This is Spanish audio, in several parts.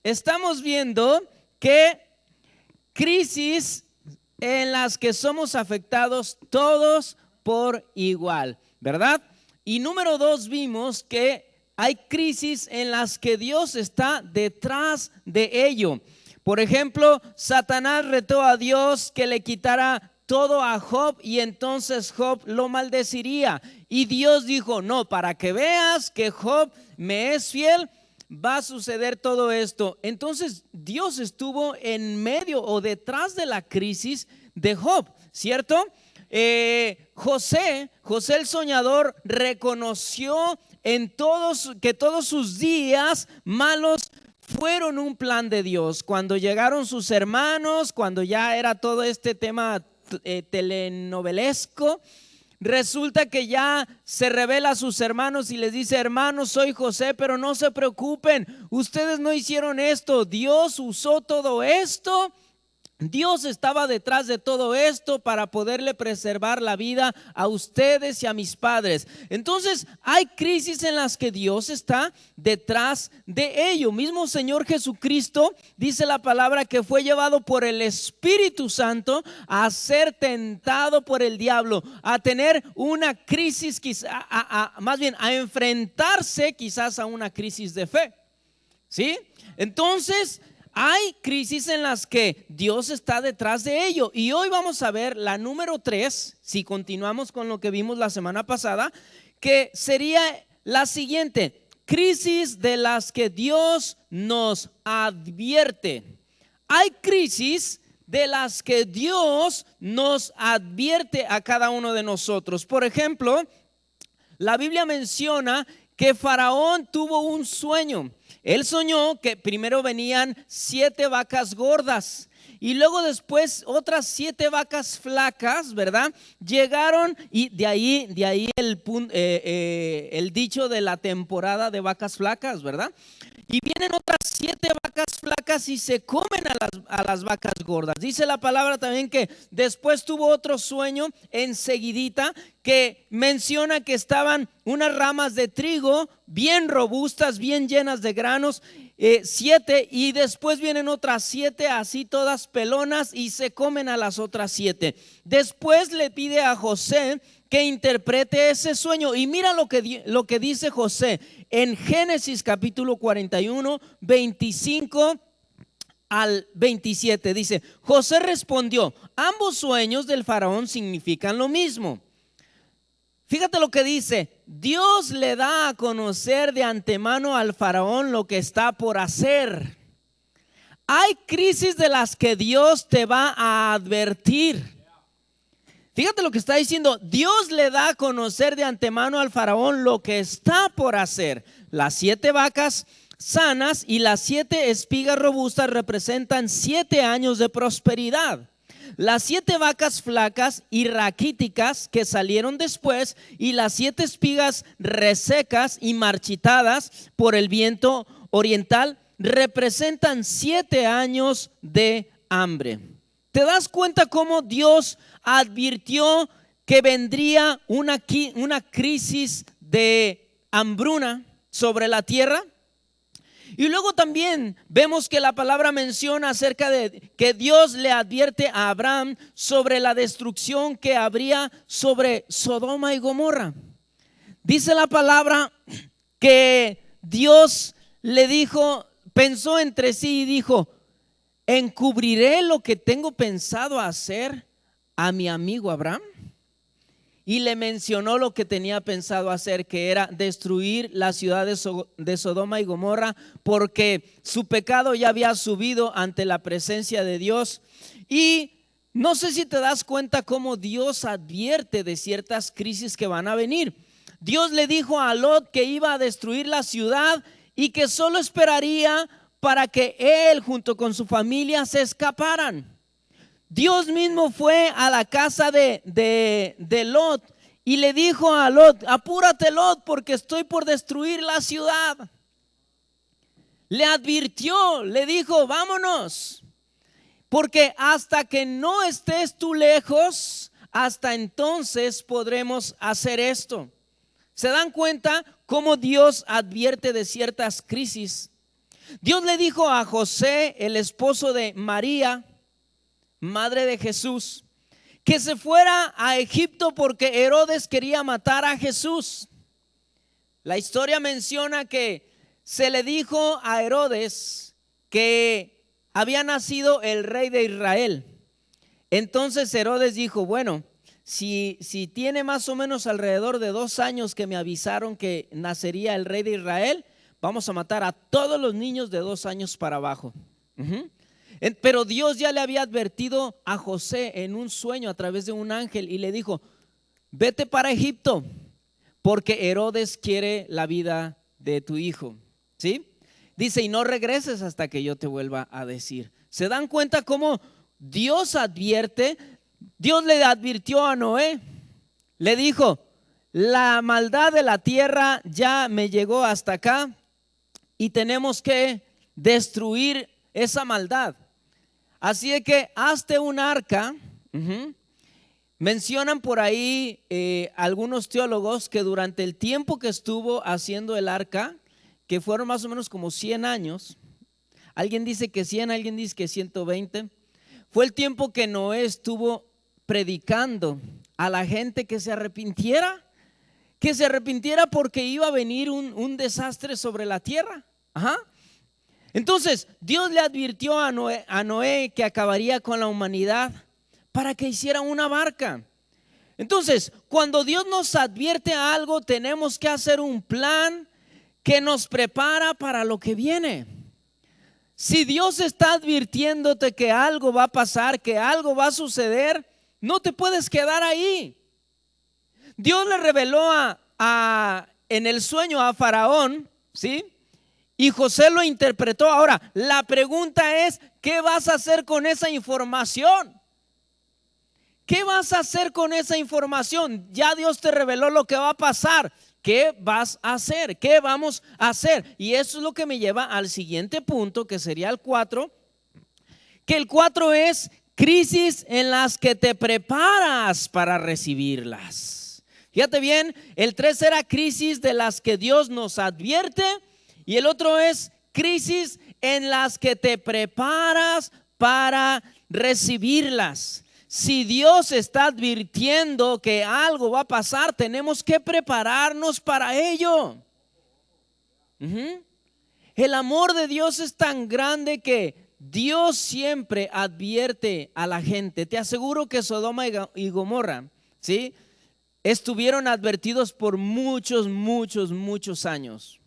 estamos viendo que crisis en las que somos afectados todos por igual, ¿verdad? Y número 2, vimos que hay crisis en las que Dios está detrás de ello. Por ejemplo, Satanás retó a Dios que le quitara todo a Job y entonces Job lo maldeciría. Y Dios dijo, no, para que veas que Job me es fiel, va a suceder todo esto. Entonces Dios estuvo en medio o detrás de la crisis de Job, ¿cierto? José el soñador reconoció que todos sus días malos fueron un plan de Dios. Cuando llegaron sus hermanos, cuando ya era todo este tema telenovelesco, resulta que ya se revela a sus hermanos y les dice, hermanos, soy José, pero no se preocupen, ustedes no hicieron esto, Dios usó todo esto. Dios estaba detrás de todo esto para poderle preservar la vida a ustedes y a mis padres. Entonces hay crisis en las que Dios está detrás de ello. Mismo Señor Jesucristo, dice la palabra, que fue llevado por el Espíritu Santo a ser tentado por el diablo, a tener una crisis, más bien a enfrentarse quizás a una crisis de fe, ¿sí? Entonces hay crisis en las que Dios está detrás de ello. Y hoy vamos a ver la número 3, si continuamos con lo que vimos la semana pasada, que sería la siguiente: crisis de las que Dios nos advierte. Hay crisis de las que Dios nos advierte a cada uno de nosotros. Por ejemplo, la Biblia menciona que Faraón tuvo un sueño. Él soñó que primero venían 7 vacas gordas y luego después otras 7 vacas flacas, ¿verdad? Llegaron y de ahí el dicho de la temporada de vacas flacas, ¿verdad? Y vienen otras 7 vacas flacas y se comen a las vacas gordas. Dice la palabra también que después tuvo otro sueño enseguidita, que menciona que estaban unas ramas de trigo bien robustas, bien llenas de granos, 7, y después vienen otras 7 así todas pelonas y se comen a las otras 7. Después le pide a José que interprete ese sueño y mira lo que dice José en Génesis capítulo 41, 25 al 27. Dice: José respondió, ambos sueños del faraón significan lo mismo. Fíjate lo que dice: Dios le da a conocer de antemano al faraón lo que está por hacer. Hay crisis de las que Dios te va a advertir. Fíjate lo que está diciendo: Dios le da a conocer de antemano al faraón lo que está por hacer. Las 7 vacas sanas y las 7 espigas robustas representan 7 años de prosperidad. Las 7 vacas flacas y raquíticas que salieron después y las 7 espigas resecas y marchitadas por el viento oriental representan 7 años de hambre. ¿Te das cuenta cómo Dios advirtió que vendría una crisis de hambruna sobre la tierra? Y luego también vemos que la palabra menciona acerca de que Dios le advierte a Abraham sobre la destrucción que habría sobre Sodoma y Gomorra. Dice la palabra que Dios le dijo, pensó entre sí y dijo: ¿encubriré lo que tengo pensado hacer a mi amigo Abraham? Y le mencionó lo que tenía pensado hacer, que era destruir la ciudad de Sodoma y Gomorra, porque su pecado ya había subido ante la presencia de Dios. Y no sé si te das cuenta cómo Dios advierte de ciertas crisis que van a venir. Dios le dijo a Lot que iba a destruir la ciudad y que solo esperaría para que él junto con su familia se escaparan. Dios mismo fue a la casa de Lot y le dijo a Lot: apúrate, Lot, porque estoy por destruir la ciudad. Le advirtió, le dijo: vámonos, porque hasta que no estés tú lejos, hasta entonces podremos hacer esto. ¿Se dan cuenta cómo Dios advierte de ciertas crisis? Dios le dijo a José, el esposo de María, madre de Jesús, que se fuera a Egipto porque Herodes quería matar a Jesús. La historia menciona que se le dijo a Herodes que había nacido el rey de Israel. Entonces Herodes dijo, bueno, si tiene más o menos alrededor de 2 años que me avisaron que nacería el rey de Israel, vamos a matar a todos los niños de 2 años para abajo. Pero Dios ya le había advertido a José en un sueño a través de un ángel y le dijo, vete para Egipto porque Herodes quiere la vida de tu hijo. ¿Sí? Dice, y no regreses hasta que yo te vuelva a decir. ¿Se dan cuenta cómo Dios advierte? Dios le advirtió a Noé, le dijo, la maldad de la tierra ya me llegó hasta acá y tenemos que destruir esa maldad. Así de que hazte un arca. Mencionan por ahí algunos teólogos que durante el tiempo que estuvo haciendo el arca, que fueron más o menos como 100 años, alguien dice que 100, alguien dice que 120, fue el tiempo que Noé estuvo predicando a la gente que se arrepintiera porque iba a venir un desastre sobre la tierra. Entonces Dios le advirtió a Noé que acabaría con la humanidad para que hiciera una barca. Entonces, cuando Dios nos advierte a algo, tenemos que hacer un plan que nos prepara para lo que viene. Si Dios está advirtiéndote que algo va a pasar, que algo va a suceder, no te puedes quedar ahí. Dios le reveló en el sueño a Faraón, ¿sí? Y José lo interpretó. Ahora, la pregunta es, ¿qué vas a hacer con esa información? ¿Qué vas a hacer con esa información? Ya Dios te reveló lo que va a pasar. ¿Qué vas a hacer? ¿Qué vamos a hacer? Y eso es lo que me lleva al siguiente punto, que sería el 4. Que el 4 es crisis en las que te preparas para recibirlas. Fíjate bien, el 3 era crisis de las que Dios nos advierte. Y el otro es crisis en las que te preparas para recibirlas. Si Dios está advirtiendo que algo va a pasar, tenemos que prepararnos para ello. El amor de Dios es tan grande que Dios siempre advierte a la gente. Te aseguro que Sodoma y Gomorra, ¿sí?, estuvieron advertidos por muchos años.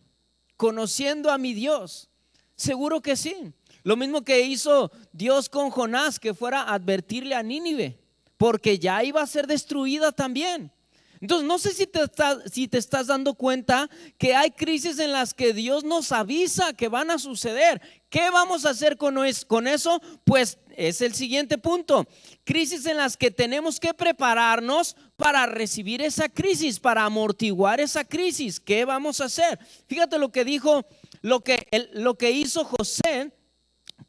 Conociendo a mi Dios, seguro que sí. Lo mismo que hizo Dios con Jonás, que fuera a advertirle a Nínive, porque ya iba a ser destruida también. Entonces, no sé si te estás dando cuenta que hay crisis en las que Dios nos avisa que van a suceder. ¿Qué vamos a hacer con eso? Pues es el siguiente punto. Crisis en las que tenemos que prepararnos para recibir esa crisis, para amortiguar esa crisis. ¿Qué vamos a hacer? Fíjate lo que dijo, lo que hizo José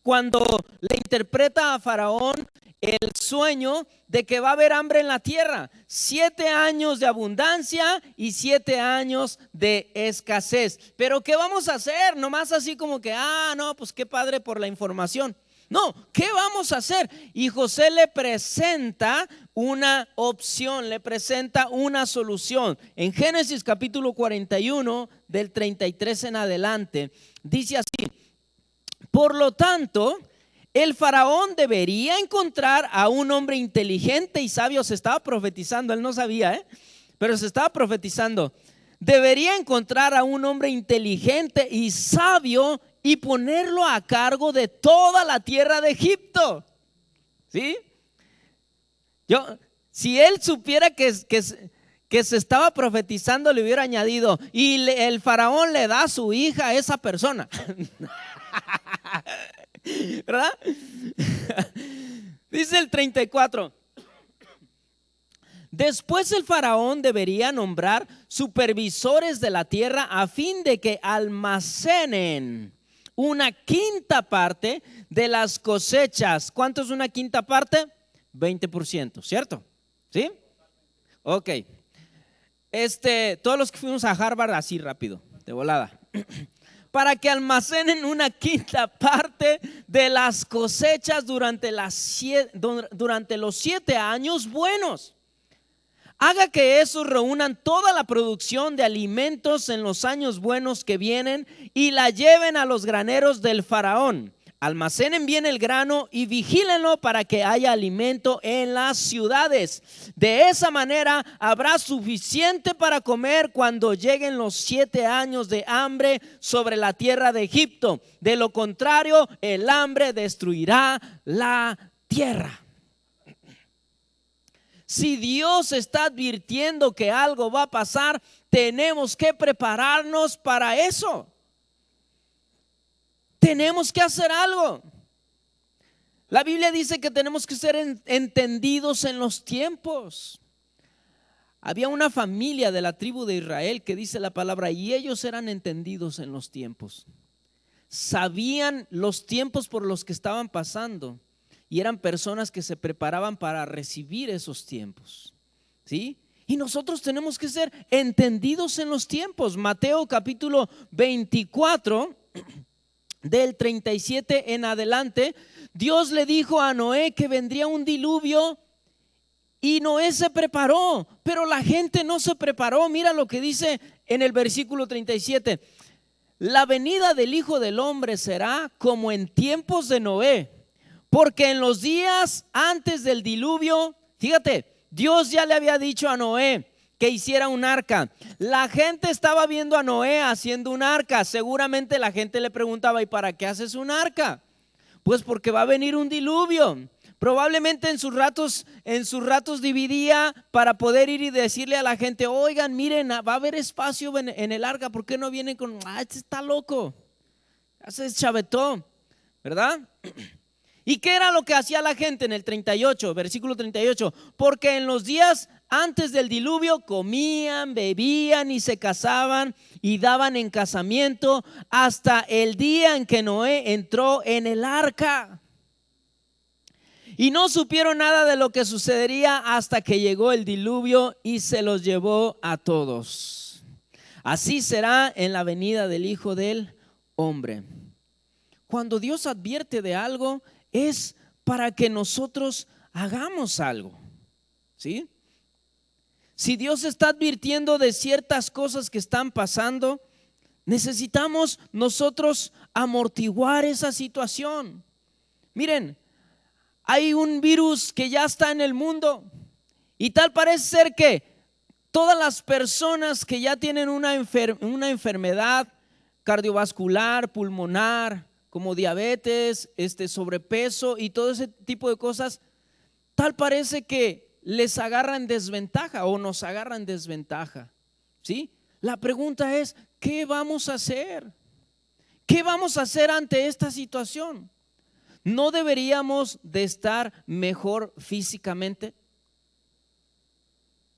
cuando le interpreta a Faraón el sueño de que va a haber hambre en la tierra. 7 años de abundancia y 7 años de escasez. Pero ¿qué vamos a hacer? Nomás así como que, no, pues qué padre por la información. No, ¿qué vamos a hacer? Y José le presenta una opción, le presenta una solución. En Génesis capítulo 41, del 33 en adelante, dice así: por lo tanto, el faraón debería encontrar a un hombre inteligente y sabio. Se estaba profetizando, él no sabía, pero se estaba profetizando. Debería encontrar a un hombre inteligente y sabio y ponerlo a cargo de toda la tierra de Egipto. ¿Sí? Si él supiera que se estaba profetizando, le hubiera añadido, y el faraón le da a su hija a esa persona. ¿Verdad? Dice el 34. Después el faraón debería nombrar supervisores de la tierra a fin de que almacenen una quinta parte de las cosechas. ¿Cuánto es una quinta parte? 20%, ¿cierto? ¿Sí? Ok. Todos los que fuimos a Harvard, así rápido, de volada. para que almacenen una quinta parte de las cosechas durante los 7 años buenos. Haga que esos reúnan toda la producción de alimentos en los años buenos que vienen y la lleven a los graneros del faraón. Almacenen bien el grano y vigílenlo para que haya alimento en las ciudades. De esa manera habrá suficiente para comer cuando lleguen los 7 años de hambre sobre la tierra de Egipto. De lo contrario, el hambre destruirá la tierra. Si Dios está advirtiendo que algo va a pasar, tenemos que prepararnos para eso. Tenemos que hacer algo. La Biblia dice que tenemos que ser entendidos en los tiempos. Había una familia de la tribu de Israel que dice la palabra, y ellos eran entendidos en los tiempos. Sabían los tiempos por los que estaban pasando. Y eran personas que se preparaban para recibir esos tiempos, ¿sí? Y nosotros tenemos que ser entendidos en los tiempos. Mateo capítulo 24, del 37 en adelante, Dios le dijo a Noé que vendría un diluvio y Noé se preparó, pero la gente no se preparó. Mira lo que dice en el versículo 37. La venida del Hijo del Hombre será como en tiempos de Noé. Porque en los días antes del diluvio, fíjate, Dios ya le había dicho a Noé que hiciera un arca. La gente estaba viendo a Noé haciendo un arca. Seguramente la gente le preguntaba, ¿y para qué haces un arca? Pues porque va a venir un diluvio. Probablemente en sus ratos dividía para poder ir y decirle a la gente, oigan, miren, va a haber espacio en el arca. ¿Por qué no vienen con, este está loco? Ya se deschavetó, ¿verdad? ¿Y qué era lo que hacía la gente en el 38, versículo 38? Porque en los días antes del diluvio comían, bebían y se casaban y daban en casamiento hasta el día en que Noé entró en el arca. Y no supieron nada de lo que sucedería hasta que llegó el diluvio y se los llevó a todos. Así será en la venida del Hijo del Hombre. Cuando Dios advierte de algo, es para que nosotros hagamos algo, ¿sí? Si Dios está advirtiendo de ciertas cosas que están pasando, necesitamos nosotros amortiguar esa situación. Miren, hay un virus que ya está en el mundo y tal parece ser que todas las personas que ya tienen una enfermedad cardiovascular, pulmonar, como diabetes, sobrepeso y todo ese tipo de cosas, tal parece que les agarra en desventaja o nos agarra en desventaja, ¿sí? La pregunta es, ¿qué vamos a hacer? ¿Qué vamos a hacer ante esta situación? ¿No deberíamos de estar mejor físicamente?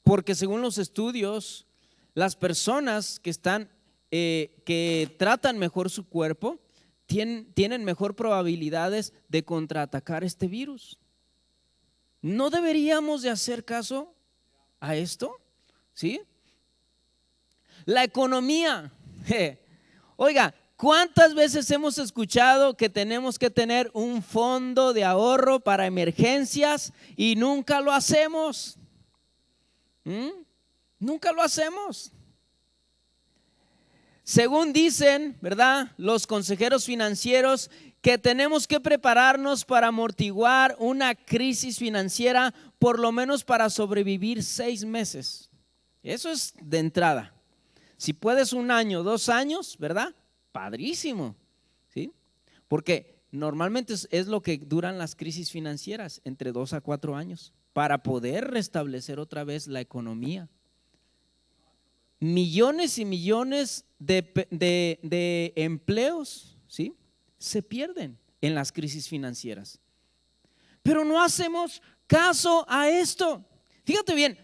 Porque según los estudios, las personas que tratan mejor su cuerpo tienen mejor probabilidades de contraatacar este virus. ¿No deberíamos de hacer caso a esto? ¿Sí? La economía. Oiga, ¿cuántas veces hemos escuchado que tenemos que tener un fondo de ahorro para emergencias y nunca lo hacemos? Nunca lo hacemos. Según dicen, ¿verdad?, los consejeros financieros, que tenemos que prepararnos para amortiguar una crisis financiera por lo menos para sobrevivir 6 meses. Eso es de entrada. Si puedes 1 año, 2 años, ¿verdad? Padrísimo, ¿sí? Porque normalmente es lo que duran las crisis financieras, entre 2 a 4 años, para poder restablecer otra vez la economía. Millones y millones de empleos, ¿sí?, se pierden en las crisis financieras. Pero no hacemos caso a esto. Fíjate bien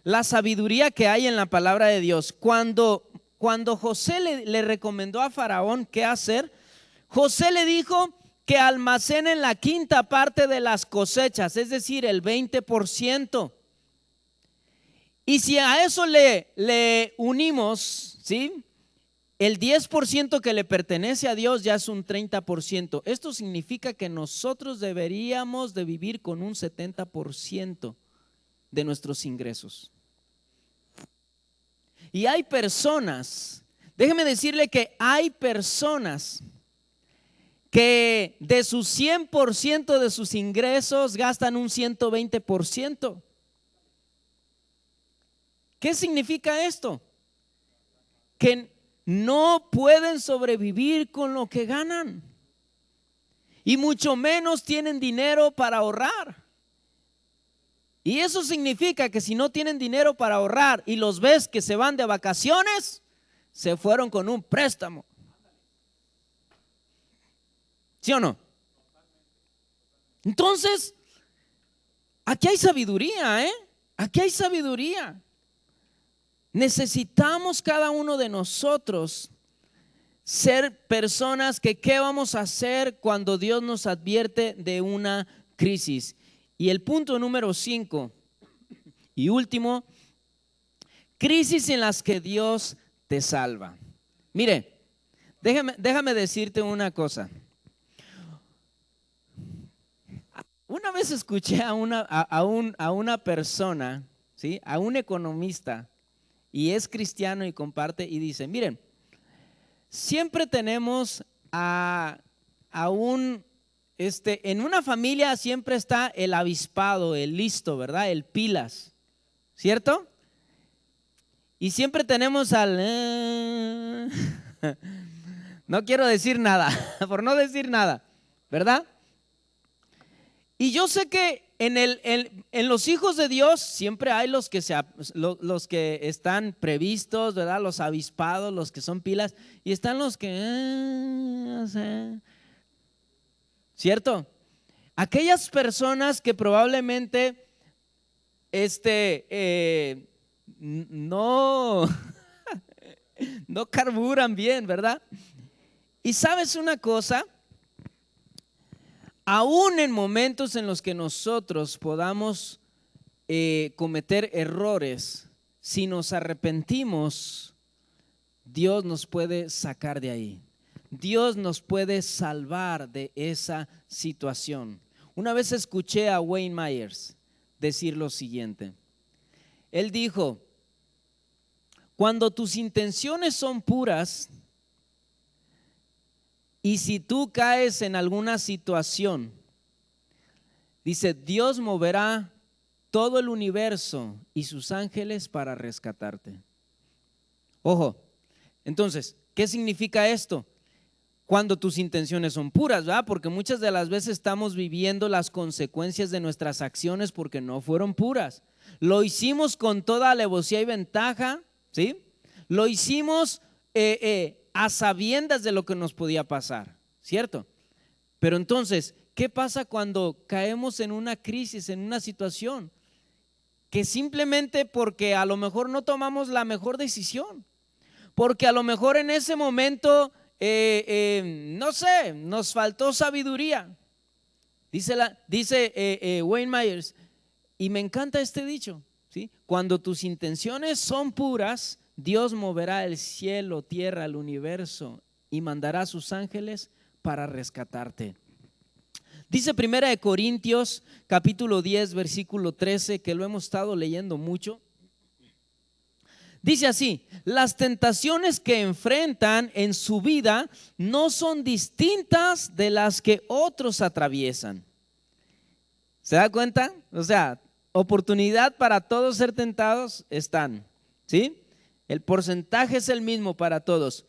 la sabiduría que hay en la palabra de Dios. Cuando José le recomendó a Faraón qué hacer, José le dijo que almacenen la quinta parte de las cosechas, es decir, el 20%. Y si a eso le unimos, ¿sí?, el 10% que le pertenece a Dios ya es un 30%. Esto significa que nosotros deberíamos de vivir con un 70% de nuestros ingresos. Y hay personas, déjeme decirle que hay personas que de sus 100% de sus ingresos gastan un 120%. ¿Qué significa esto? Que no pueden sobrevivir con lo que ganan y mucho menos tienen dinero para ahorrar. Y eso significa que si no tienen dinero para ahorrar y los ves que se van de vacaciones, se fueron con un préstamo. ¿Sí o no? Entonces, aquí hay sabiduría, Aquí hay sabiduría. Necesitamos cada uno de nosotros ser personas que ¿qué vamos a hacer cuando Dios nos advierte de una crisis? Y el punto número 5 y último, crisis en las que Dios te salva. Mire, déjame decirte una cosa. Una vez escuché a una persona, ¿sí? A un economista, y es cristiano y comparte y dice, miren, siempre tenemos en una familia siempre está el avispado, el listo, ¿verdad? El pilas, ¿cierto? Y siempre tenemos no quiero decir nada, por no decir nada, ¿verdad? Y yo sé que en los hijos de Dios siempre hay los que están previstos, ¿verdad? Los avispados, los que son pilas, y están los que, no sé, ¿cierto? Aquellas personas que probablemente no carburan bien, ¿verdad? Y sabes una cosa, aún en momentos en los que nosotros podamos cometer errores, si nos arrepentimos, Dios nos puede sacar de ahí. Dios nos puede salvar de esa situación. Una vez escuché a Wayne Myers decir lo siguiente. Él dijo, cuando tus intenciones son puras, y si tú caes en alguna situación, dice, Dios moverá todo el universo y sus ángeles para rescatarte. Ojo, entonces, ¿qué significa esto? Cuando tus intenciones son puras, ¿verdad? Porque muchas de las veces estamos viviendo las consecuencias de nuestras acciones porque no fueron puras. Lo hicimos con toda alevosía y ventaja, ¿sí? Lo hicimos a sabiendas de lo que nos podía pasar, ¿cierto? Pero entonces, ¿qué pasa cuando caemos en una crisis, en una situación? Que simplemente porque a lo mejor no tomamos la mejor decisión, porque a lo mejor en ese momento, no sé, nos faltó sabiduría. Dice Wayne Myers, y me encanta este dicho, ¿sí? Cuando tus intenciones son puras, Dios moverá el cielo, tierra, el universo y mandará a sus ángeles para rescatarte. Dice 1 Corintios capítulo 10 versículo 13, que lo hemos estado leyendo mucho. Dice así, las tentaciones que enfrentan en su vida no son distintas de las que otros atraviesan. ¿Se da cuenta? O sea, oportunidad para todos ser tentados están, ¿sí? El porcentaje es el mismo para todos.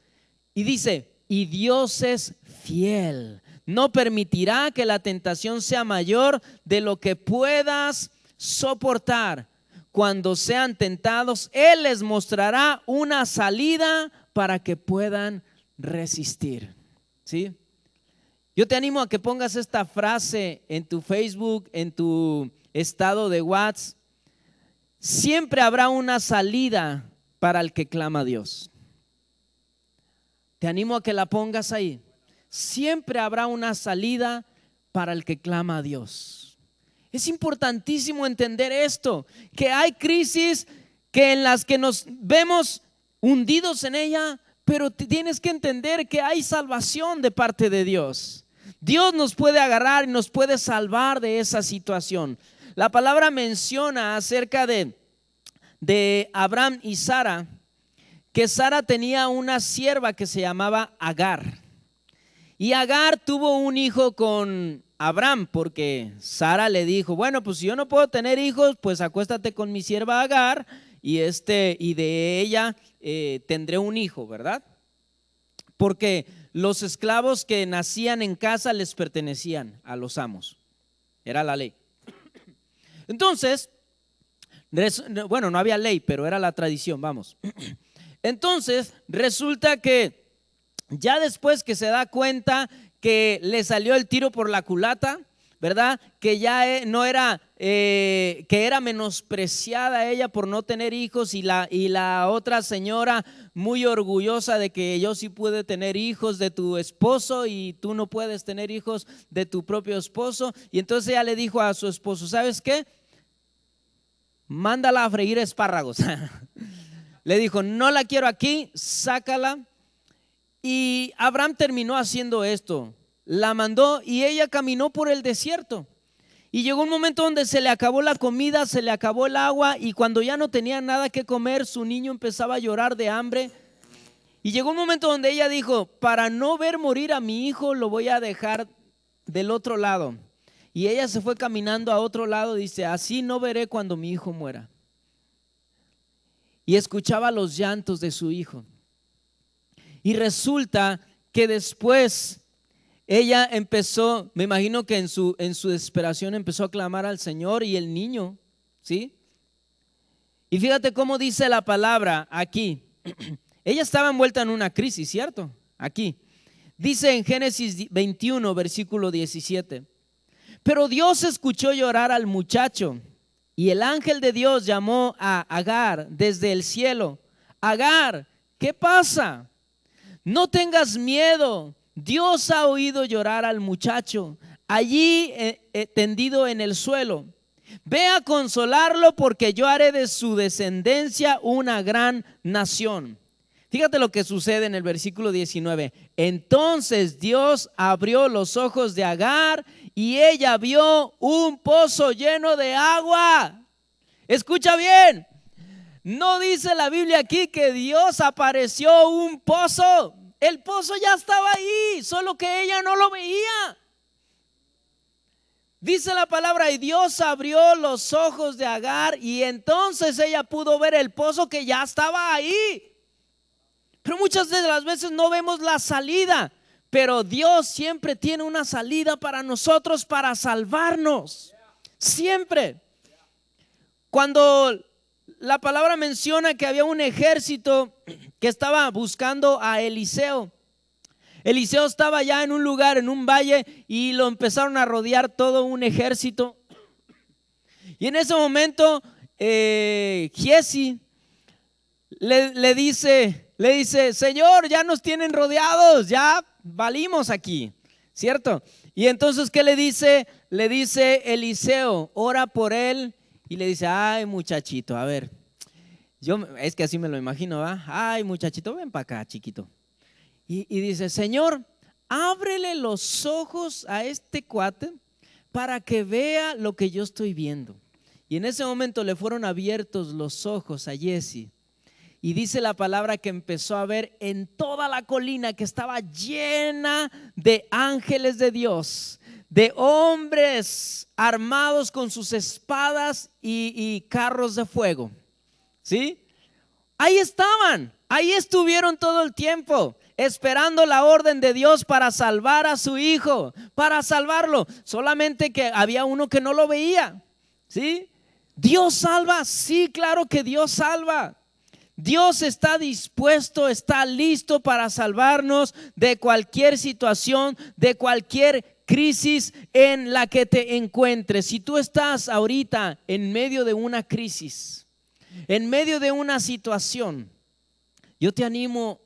Y dice, y Dios es fiel. No permitirá que la tentación sea mayor de lo que puedas soportar. Cuando sean tentados, Él les mostrará una salida para que puedan resistir. ¿Sí? Yo te animo a que pongas esta frase en tu Facebook, en tu estado de WhatsApp. Siempre habrá una salida para el que clama a Dios. Te animo a que la pongas ahí. Siempre habrá una salida para el que clama a Dios. Es importantísimo entender esto, que hay crisis en las que nos vemos hundidos en ella, pero tienes que entender que hay salvación de parte de Dios. Dios nos puede agarrar y nos puede salvar de esa situación. La palabra menciona acerca de Abraham y Sara, que Sara tenía una sierva que se llamaba Agar. Y Agar tuvo un hijo con Abraham, porque Sara le dijo, bueno, pues si yo no puedo tener hijos, pues acuéstate con mi sierva Agar y de ella tendré un hijo, ¿verdad? Porque los esclavos que nacían en casa les pertenecían a los amos, era la ley. Entonces, bueno, no había ley, pero era la tradición, vamos. Entonces, resulta que ya después que se da cuenta que le salió el tiro por la culata, ¿verdad? Que ya no era, que era menospreciada ella por no tener hijos y la otra señora muy orgullosa de que yo sí pude tener hijos de tu esposo y tú no puedes tener hijos de tu propio esposo. Y entonces ella le dijo a su esposo, ¿sabes qué? Mándala a freír espárragos. Le dijo, no la quiero aquí, sácala. Y Abraham terminó haciendo esto, la mandó y ella caminó por el desierto. Y llegó un momento donde se le acabó la comida, se le acabó el agua y cuando ya no tenía nada que comer, su niño empezaba a llorar de hambre. Y llegó un momento donde ella dijo, para no ver morir a mi hijo, lo voy a dejar del otro lado. Y ella se fue caminando a otro lado, dice, así no veré cuando mi hijo muera. Y escuchaba los llantos de su hijo. Y resulta que después ella empezó, me imagino que en su desesperación empezó a clamar al Señor y el niño, ¿sí? Y fíjate cómo dice la palabra aquí. Ella estaba envuelta en una crisis, ¿cierto? Aquí. Dice en Génesis 21, versículo 17. Pero Dios escuchó llorar al muchacho y el ángel de Dios llamó a Agar desde el cielo. Agar, ¿qué pasa? No tengas miedo, Dios ha oído llorar al muchacho allí tendido en el suelo. Ve a consolarlo porque yo haré de su descendencia una gran nación. Fíjate lo que sucede en el versículo 19. Entonces Dios abrió los ojos de Agar y ella vio un pozo lleno de agua. Escucha bien. No dice la Biblia aquí que Dios apareció un pozo. El pozo ya estaba ahí, solo que ella no lo veía. Dice la palabra, y Dios abrió los ojos de Agar y entonces ella pudo ver el pozo que ya estaba ahí. Pero muchas de las veces no vemos la salida, pero Dios siempre tiene una salida para nosotros, para salvarnos. Siempre. Cuando la palabra menciona que había un ejército que estaba buscando a Eliseo. Eliseo estaba ya en un lugar, en un valle, y lo empezaron a rodear todo un ejército. Y en ese momento Giesi le dice, Señor, ya nos tienen rodeados, ya valimos aquí, ¿cierto? Y entonces, ¿qué le dice? Le dice Eliseo, ora por él. Y le dice, ay muchachito, a ver, es que así me lo imagino, ¿va? Ay muchachito, ven para acá, chiquito. Y dice, Señor, ábrele los ojos a este cuate para que vea lo que yo estoy viendo. Y en ese momento le fueron abiertos los ojos a Giesi. Y dice la palabra que empezó a ver en toda la colina que estaba llena de ángeles de Dios, de hombres armados con sus espadas y carros de fuego. ¿Sí? Ahí estaban, ahí estuvieron todo el tiempo, esperando la orden de Dios para salvar a su hijo, para salvarlo. Solamente que había uno que no lo veía. ¿Sí? ¿Dios salva? Sí, claro que Dios salva. Dios está dispuesto, está listo para salvarnos de cualquier situación, de cualquier crisis en la que te encuentres. Si tú estás ahorita en medio de una crisis, en medio de una situación, yo te animo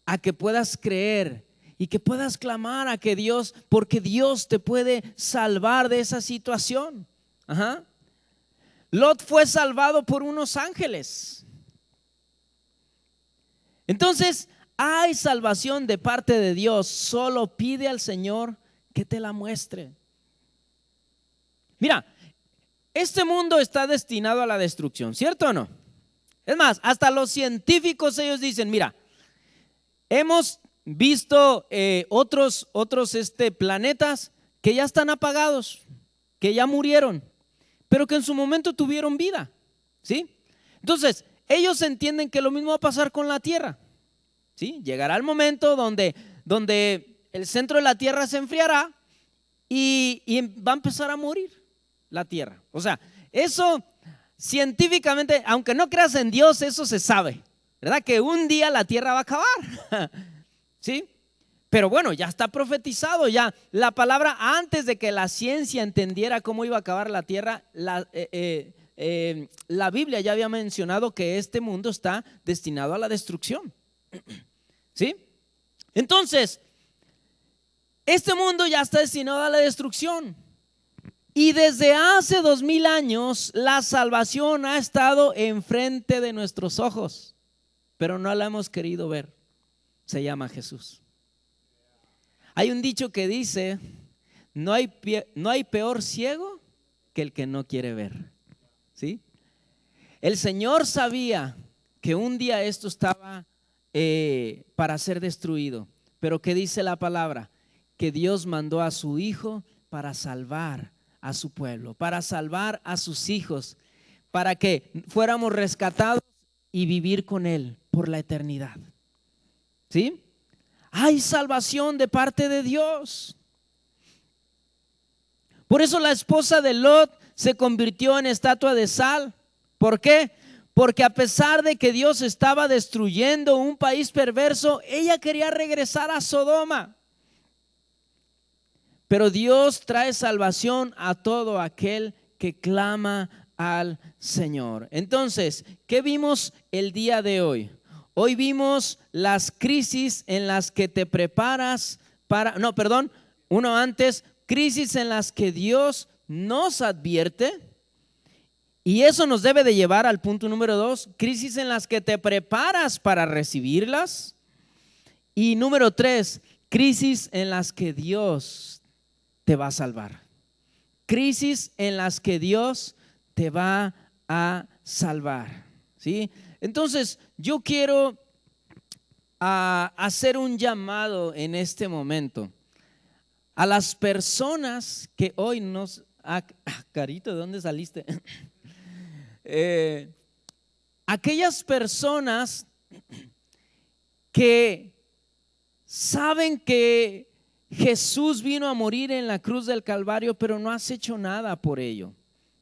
a que puedas creer y que puedas clamar a que Dios, porque Dios te puede salvar de esa situación. Ajá. Lot fue salvado por unos ángeles. Entonces, Hay salvación de parte de Dios, solo pide al Señor que te la muestre. Mira, este mundo está destinado a la destrucción, ¿cierto o no? Es más, hasta los científicos ellos dicen, mira, hemos visto otros planetas que ya están apagados, que ya murieron, pero que en su momento tuvieron vida, ¿sí? Entonces, ellos entienden que lo mismo va a pasar con la Tierra, ¿sí? Llegará el momento donde el centro de la Tierra se enfriará y va a empezar a morir la Tierra. O sea, eso científicamente, aunque no creas en Dios, eso se sabe, ¿verdad? Que un día la Tierra va a acabar, ¿sí? Pero bueno, ya está profetizado, ya la palabra, antes de que la ciencia entendiera cómo iba a acabar la Tierra, la Biblia ya había mencionado que este mundo está destinado a la destrucción, ¿sí? Entonces, este mundo ya está destinado a la destrucción. Y desde hace 2000 años la salvación ha estado enfrente de nuestros ojos, pero no la hemos querido ver. Se llama Jesús. Hay un dicho que dice, no hay peor ciego que el que no quiere ver, ¿sí? El Señor sabía que un día esto estaba para ser destruido, pero ¿qué dice la palabra? Que Dios mandó a su Hijo para salvar a su pueblo, para salvar a sus hijos, para que fuéramos rescatados y vivir con Él por la eternidad, ¿sí? Hay salvación de parte de Dios. Por eso la esposa de Lot se convirtió en estatua de sal. ¿Por qué? Porque a pesar de que Dios estaba destruyendo un país perverso, ella quería regresar a Sodoma. Pero Dios trae salvación a todo aquel que clama al Señor. Entonces, ¿qué vimos el día de hoy? Hoy vimos las crisis en las que te preparas crisis en las que Dios nos advierte. Y eso nos debe de llevar al punto número 2, crisis en las que te preparas para recibirlas. Y número 3, crisis en las que Dios te va a salvar. Crisis en las que Dios te va a salvar, ¿sí? Entonces, yo quiero hacer un llamado en este momento a las personas que hoy nos... Carito, ¿de dónde saliste? Aquellas personas que saben que Jesús vino a morir en la cruz del Calvario, pero no has hecho nada por ello,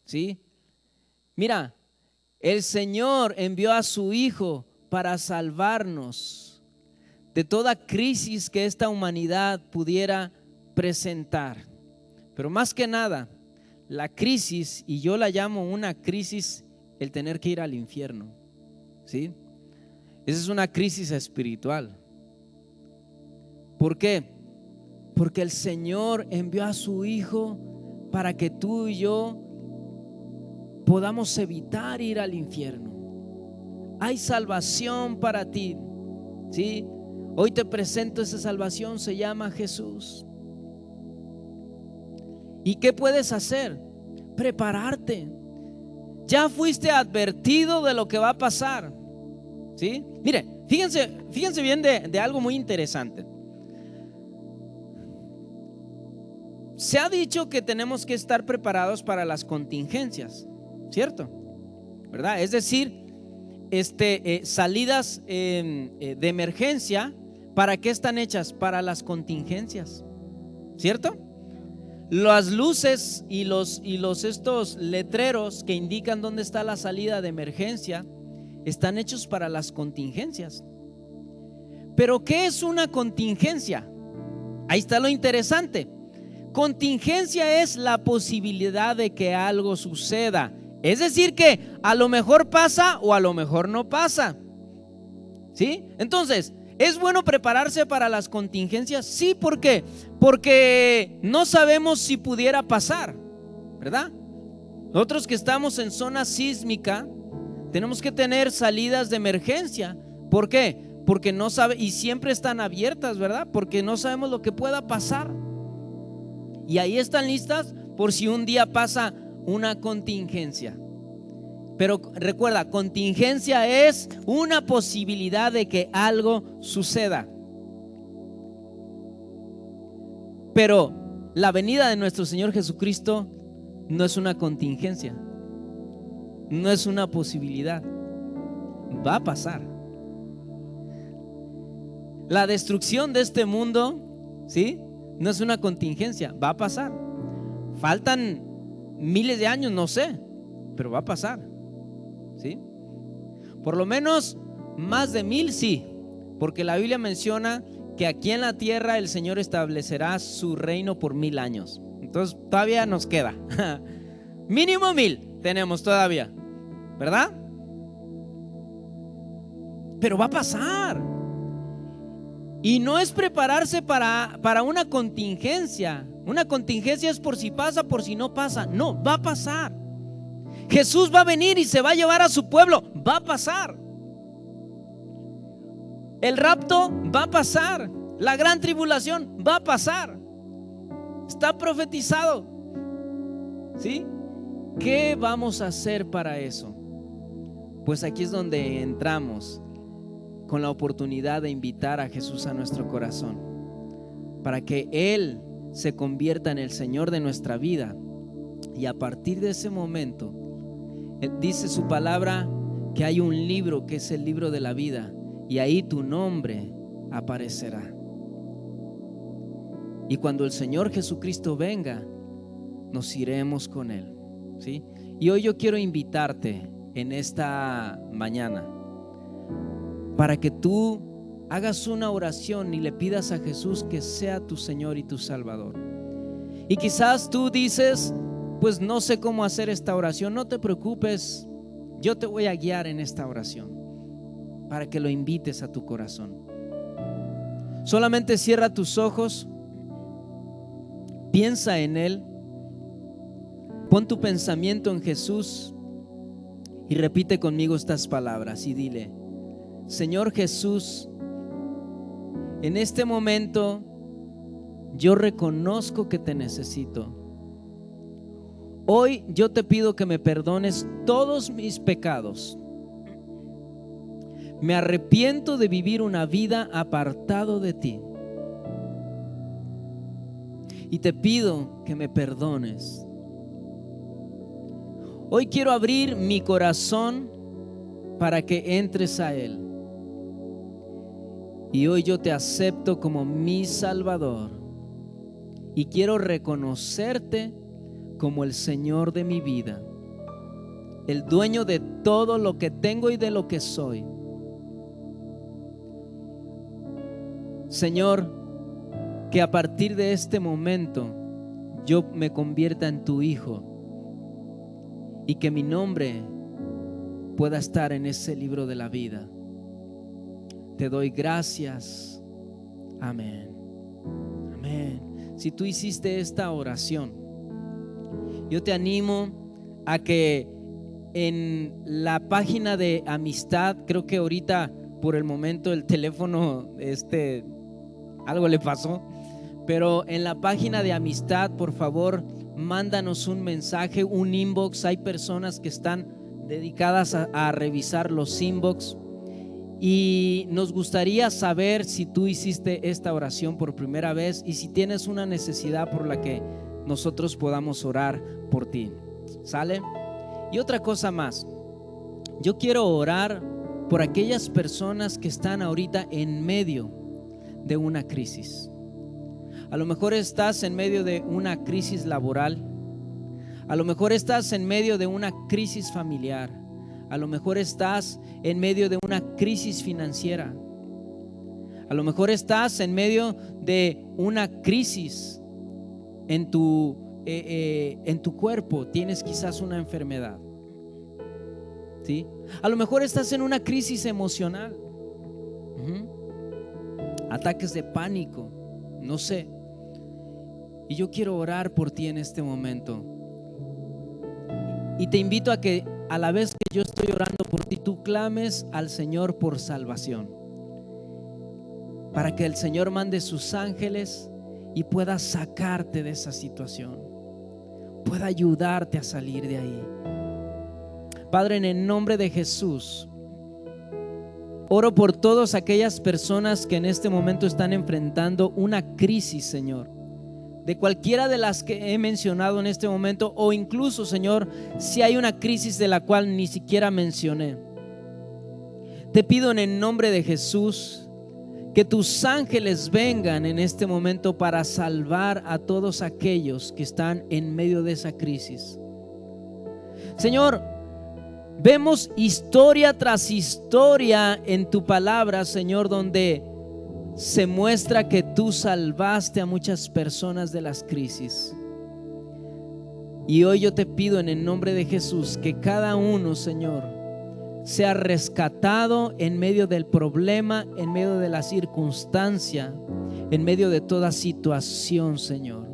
¿sí? Mira, el Señor envió a su Hijo para salvarnos de toda crisis que esta humanidad pudiera presentar. Pero más que nada, la crisis, y yo la llamo una crisis, el tener que ir al infierno, ¿sí? Esa es una crisis espiritual. ¿Por qué? Porque el Señor envió a su Hijo para que tú y yo podamos evitar ir al infierno. Hay salvación para ti, ¿sí? Hoy te presento esa salvación, se llama Jesús. ¿Y qué puedes hacer? Prepararte. Ya fuiste advertido de lo que va a pasar, ¿sí? Mire, fíjense bien de algo muy interesante. Se ha dicho que tenemos que estar preparados para las contingencias, ¿cierto? ¿Verdad? Es decir, salidas de emergencia, ¿para qué están hechas? Para las contingencias, ¿cierto? Las luces y estos letreros que indican dónde está la salida de emergencia están hechos para las contingencias. Pero ¿qué es una contingencia? Ahí está lo interesante. Contingencia es la posibilidad de que algo suceda. Es decir, que a lo mejor pasa o a lo mejor no pasa, ¿sí? Entonces, ¿es bueno prepararse para las contingencias? Sí, ¿por qué? Porque no sabemos si pudiera pasar, ¿verdad? Nosotros que estamos en zona sísmica tenemos que tener salidas de emergencia. ¿Por qué? porque no sabe, y siempre están abiertas, ¿verdad? Porque no sabemos lo que pueda pasar. Y ahí están listas por si un día pasa una contingencia. Pero recuerda, contingencia es una posibilidad de que algo suceda. Pero la venida de nuestro Señor Jesucristo no es una contingencia, no es una posibilidad, va a pasar. La destrucción de este mundo, ¿sí?, no es una contingencia, va a pasar. Faltan miles de años, no sé, pero va a pasar, ¿sí? Por lo menos más de 1000, sí, porque la Biblia menciona que aquí en la tierra el Señor establecerá su reino por 1000 años. Entonces todavía nos queda mínimo 1000 tenemos todavía, ¿verdad? Pero va a pasar. Y no es prepararse para una contingencia. Una contingencia es por si pasa, por si no pasa. No, va a pasar. Jesús va a venir y se va a llevar a su pueblo. Va a pasar. El rapto va a pasar. La gran tribulación va a pasar. Está profetizado, ¿sí? ¿Qué vamos a hacer para eso? Pues aquí es donde entramos con la oportunidad de invitar a Jesús a nuestro corazón, para que Él se convierta en el Señor de nuestra vida. Y a partir de ese momento, dice su palabra que hay un libro que es el libro de la vida, y ahí tu nombre aparecerá. Y cuando el Señor Jesucristo venga, nos iremos con Él, ¿sí? Y hoy yo quiero invitarte en esta mañana para que tú hagas una oración y le pidas a Jesús que sea tu Señor y tu Salvador. Y quizás tú dices, pues no sé cómo hacer esta oración. No te preocupes, yo te voy a guiar en esta oración para que lo invites a tu corazón. Solamente cierra tus ojos, piensa en Él, pon tu pensamiento en Jesús y repite conmigo estas palabras y dile: Señor Jesús, en este momento yo reconozco que te necesito. Hoy yo te pido que me perdones todos mis pecados. Me arrepiento de vivir una vida apartado de ti. Y te pido que me perdones. Hoy quiero abrir mi corazón para que entres a Él. Y hoy yo te acepto como mi Salvador. Y quiero reconocerte como el Señor de mi vida, el dueño de todo lo que tengo y de lo que soy. Señor, que a partir de este momento yo me convierta en tu hijo y que mi nombre pueda estar en ese libro de la vida. Te doy gracias. Amén. Amén. Si tú hiciste esta oración, yo te animo a que en la página de amistad, creo que ahorita por el momento el teléfono algo le pasó, pero en la página de amistad, por favor, mándanos un mensaje, un inbox. Hay personas que están dedicadas a revisar los inbox y nos gustaría saber si tú hiciste esta oración por primera vez y si tienes una necesidad por la que nosotros podamos orar por ti. ¿Sale? Y otra cosa más, yo quiero orar por aquellas personas que están ahorita en medio de una crisis. A lo mejor estás en medio de una crisis laboral, a lo mejor estás en medio de una crisis familiar, a lo mejor estás en medio de una crisis financiera, a lo mejor estás en medio de una crisis en tu cuerpo, tienes quizás una enfermedad, ¿sí? A lo mejor estás en una crisis emocional, ataques de pánico, no sé. Y yo quiero orar por ti en este momento. Y te invito a que a la vez que yo estoy orando por ti, tú clames al Señor por salvación. para que el Señor mande sus ángeles y pueda sacarte de esa situación, pueda ayudarte a salir de ahí. Padre, en el nombre de Jesús, oro por todas aquellas personas que en este momento están enfrentando una crisis, Señor, de cualquiera de las que he mencionado en este momento, o incluso, Señor, si hay una crisis de la cual ni siquiera mencioné. Te pido en el nombre de Jesús que tus ángeles vengan en este momento para salvar a todos aquellos que están en medio de esa crisis. Señor, vemos historia tras historia en tu palabra, Señor, donde se muestra que tú salvaste a muchas personas de las crisis. Y hoy yo te pido en el nombre de Jesús que cada uno, Señor, sea rescatado en medio del problema, en medio de la circunstancia, en medio de toda situación, Señor.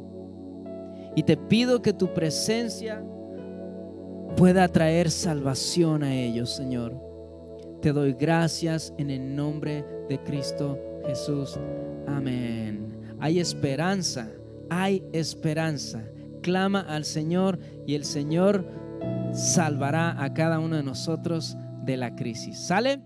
Y te pido que tu presencia pueda traer salvación a ellos, Señor. Te doy gracias en el nombre de Cristo Jesús. Amén. Hay esperanza, hay esperanza. Clama al Señor y el Señor salvará a cada uno de nosotros de la crisis. ¿Sale?